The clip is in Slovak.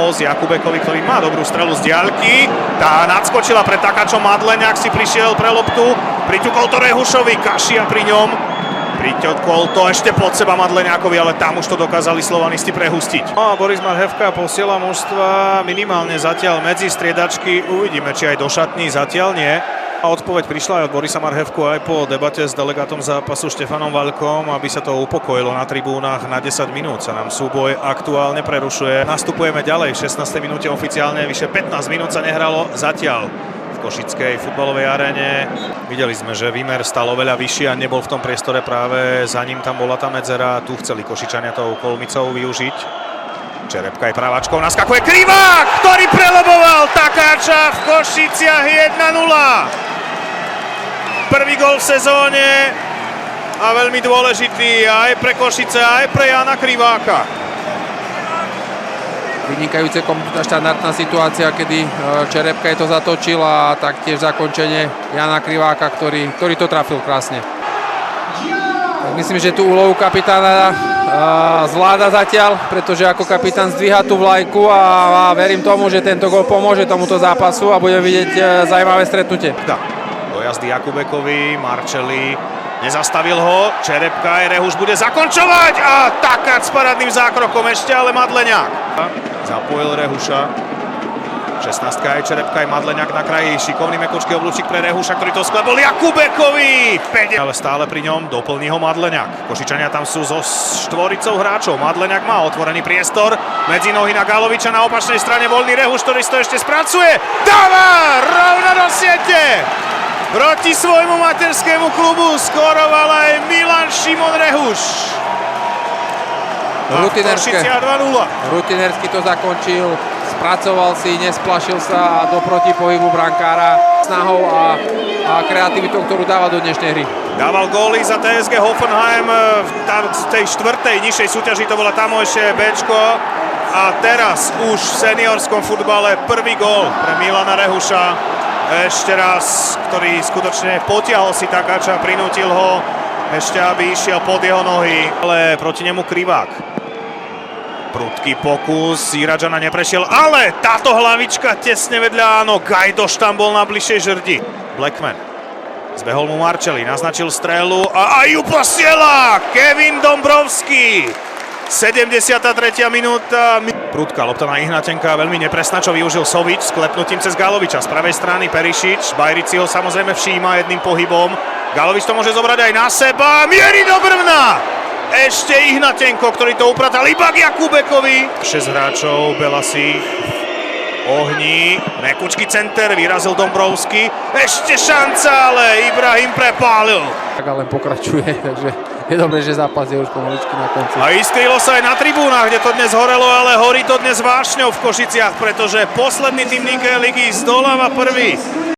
Oz Jakubekovi, ktorý má dobrú strelu z diaľky. Tá nadskočila pre Takáčom Madleňák, si prišiel pre loptu. Priťukol to Rehušovi, Kašia pri ňom. Priťukol to ešte pod seba Madleňákovi, ale tam už to dokázali slovanisti prehustiť. No a Boris Marhevka posiela mužstva minimálne zatiaľ medzi striedačky. Uvidíme, či aj do šatní, zatiaľ nie. A odpoveď prišla aj od Borisa Marhevku aj po debate s delegátom zápasu Štefanom Vaľkom, aby sa to upokojilo na tribúnach. Na 10 minút sa nám súboj aktuálne prerušuje. Nastupujeme ďalej, v 16. minúte oficiálne, vyše 15 minút sa nehralo zatiaľ v košickej futbalovej aréne. Videli sme, že výmer stal oveľa vyšší a nebol v tom priestore práve za ním, tam bola tá medzera. Tu chceli Košičania tou kolmicou využiť. Čerepka je praváčkou, naskakuje Krivák, ktorý preloboval Takáča v Košiciach 1-0. Prvý gól v sezóne a veľmi dôležitý aj pre Košice, aj pre Jana Kriváka. Vynikajúce štandardná situácia, kedy Čerepka je to zatočil a taktiež zakončenie Jana Kriváka, ktorý to trafil krásne. Tak myslím, že tú úlohu kapitána zvláda zatiaľ, pretože ako kapitán zdvíha tú vlajku a verím tomu, že tento gól pomôže tomuto zápasu a budeme vidieť zaujímavé stretnutie. Do jazdy Jakubekovi, Marčeli nezastavil ho, Čerepka aj Rehuš bude zakončovať a Takáč s parádnym zákrokom ešte, ale Madleňák zapojil Rehuša. 16 aj Čerepka aj Madleňák na kraji, šikovný mekučký oblúčik pre Rehuša, ktorý to sklebol Jakubekovi. Ale stále pri ňom doplní ho Madleňák. Košičania tam sú so štvoricou hráčov. Madleňák má otvorený priestor medzi nohy na Galoviča, na opačnej strane voľný Rehuš, ktorý si to ešte spracuje. Dáva rovno do siete. Proti svojmu materskému klubu skoroval aj Milan Šimon Rehuš. Rutinersky to zakončil, spracoval si, nesplašil sa do protipohybu brankára snahou a kreativitou, ktorú dáva do dnešnej hry. Dával góly za TSG Hoffenheim v tej štvrtej nižšej súťaži, to bola tamojšie Bčko. A teraz už v seniorskom futbale prvý gól pre Milana Rehuša. Ešte raz, ktorý skutočne potiahol si Takáča, prinútil ho ešte, aby išiel pod jeho nohy. Ale proti nemu Krivák. Prudký pokus, Iradžana neprešiel, ale táto hlavička tesne vedľa, áno, Gajdoš tam bol na bližšej žrdi. Blackman. Zbehol mu Marčeli, naznačil strelu a aj ju posiela Kevin Dombrovský. 73. minúta. Prudká lopta na Ihnatenka, veľmi nepresná, čo využil Sovič s klepnutím cez Galoviča. Z pravej strany Perišič, Bajric si ho samozrejme všíma jedným pohybom. Galovič to môže zobrať aj na seba, mierí do brvna! Ešte Ihnatenko, ktorý to upratal iba k Jakubekovi. 6 hráčov, Belasi ohní, mekučký center, vyrazil Dombrovský. Ešte šanca, ale Ibrahim prepálil. Tak ale pokračuje, takže je dobré, že zápas je už pomaličky na konci. A iskrylo sa aj na tribúnach, kde to dnes horelo, ale horí to dnes vášňou v Košiciach, pretože posledný tým ligy zdoláva prvý.